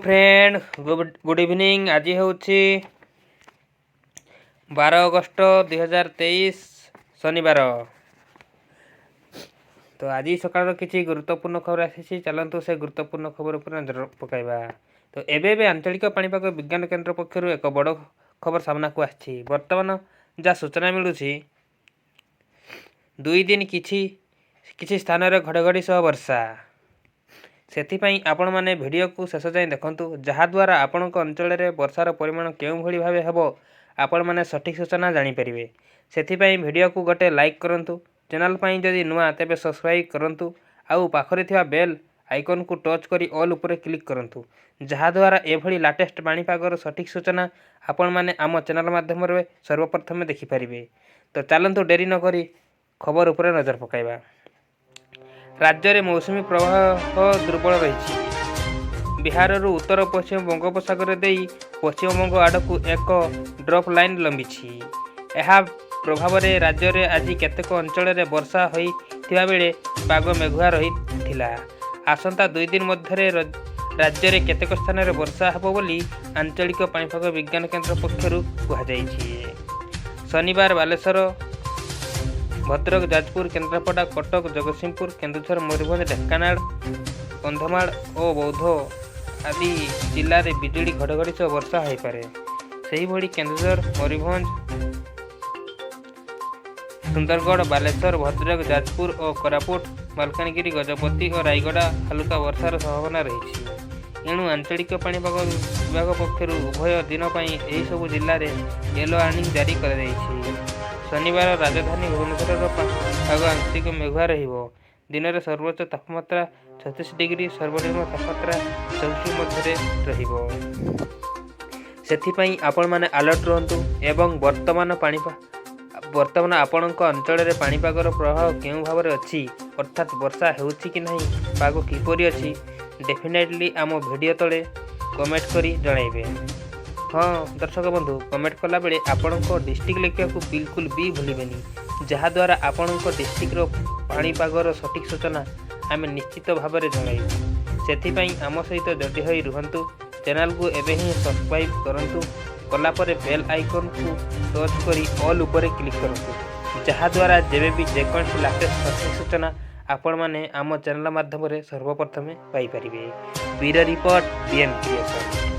Friend good evening. आज हूँ 12 अगस्त 2023 शनिवार। तो आज सकाल किसी गुरुत्वपूर्ण खबर आसी, चलतु से गुरुत्वपूर्ण खबर पर नजर पकाइबा। तो एबे आंचलिक पाणीपाग विज्ञान केन्द्र पक्षर एक बड़ खबर सामना को आछि। वर्तमान जहाँ सूचना मिलूँ 2 दिन किछि स्थान घड़घड़ी सह वर्षा। सेथिपाई आपण माने वीडियो को शेष जाए देखंतु, जहाद्वारा आपण अंचल में वर्षार परिमाण केउं भली भावे हेबो आपण माने सठिक सूचना जानी परिबे। सेथिपाई वीडियो को गोटे लाइक करंतु, चैनल पाई जदि नुआ तेबे सब्सक्राइब करंतु, आउ पाखरे थिबा बेल आइकन को टच करी ऑल उपरे क्लिक करंतु, जहाद्वारा एभली लेटेस्ट पाणीपागर सठिक सूचना आपण माने आम चैनल माध्यम रे सर्वप्रथम देखि परिबे। तो चलंतु डेरी न करी खबर उपरे नजर पकाइबा। राज्य में मौसुमी प्रवाह दुर्बल रही। बिहार उत्तर पश्चिम बंगोपसागर दे पश्चिमबंग आड़क एक ड्रप लाइन लंबी। यह प्रभाव में राज्य में आज केतेक अंचल में वर्षा होता बेले पाग मेघुआ रही। आसंता 2 दिन मध्य राज्य में केतेक स्थान में वर्षा हेबो बोली आंचलिक पाणीपाग विज्ञान केन्द्र पक्षर कहुଯାଇଛି। शनिवार बालेश्वर, भद्रक, जाजपुर, केन्द्रापड़ा, कटक, जगतसिंहपुर, केन्दुझर, मयूरभंज, ढेंकानाल, कंधमाल और बौद्ध आदि जिले में बिजुली घड़घड़ी सह वर्षा हो पारे। सेही भली केन्दुझर, मयूरभंज, सुंदरगढ़, बालेश्वर, भद्रक, जाजपुर और कोरापुट, मालकानगिरी, गजपति और रायगड़ा हल्का वर्षार संभावना रही। एणु आंचलिक पाणीपाग विभाग पक्षर उभय दिन यही सबु जिले में येलो वार्निंग जारी कर। शनिवार राजधानी भुवनेश्वर पाग आंशिक मेघुआ रहिबो। दिन में सर्वोच्च तापमात्रा 36 डिग्री, सर्वनिम्न तापमात्रा 24 मध्य रहिबो। सेथिपाई आपण माने अलर्ट रहंतु एवं वर्तमान आपणक अंचल में पाणीपागर प्रभाव केउं भाव में अच्छी, अर्थात वर्षा हेउछि कि नहीं, पाग किपरि अछि, डेफिनेटली आम वीडियो तले कमेंट करी जणाइबे। हाँ दर्शक बंधु, कमेंट कला बेले आपणक डिस्ट्रिक्ट लिखा को बिल्कुल भी भूलिबेनी, जहाद्वारा आपणक डिस्ट्रिक्टर पाणीपागर सठिक सूचना आम निश्चित भाव में जणाइबु। सेथिपाई आम सहित जड़ी होई रुहंतु। चैनल को एबे ही सब्सक्राइब करंतु, कलापर बेल आइकन को टच करी ऑल उपरे क्लिक करंतु, जहाद्वारा जेबे भी जेकोसी लेटेस्ट सठिक सूचना आपण माने आम चैनल माध्यम सर्वप्रथमे पाई परिबे। Bureau report BN creation.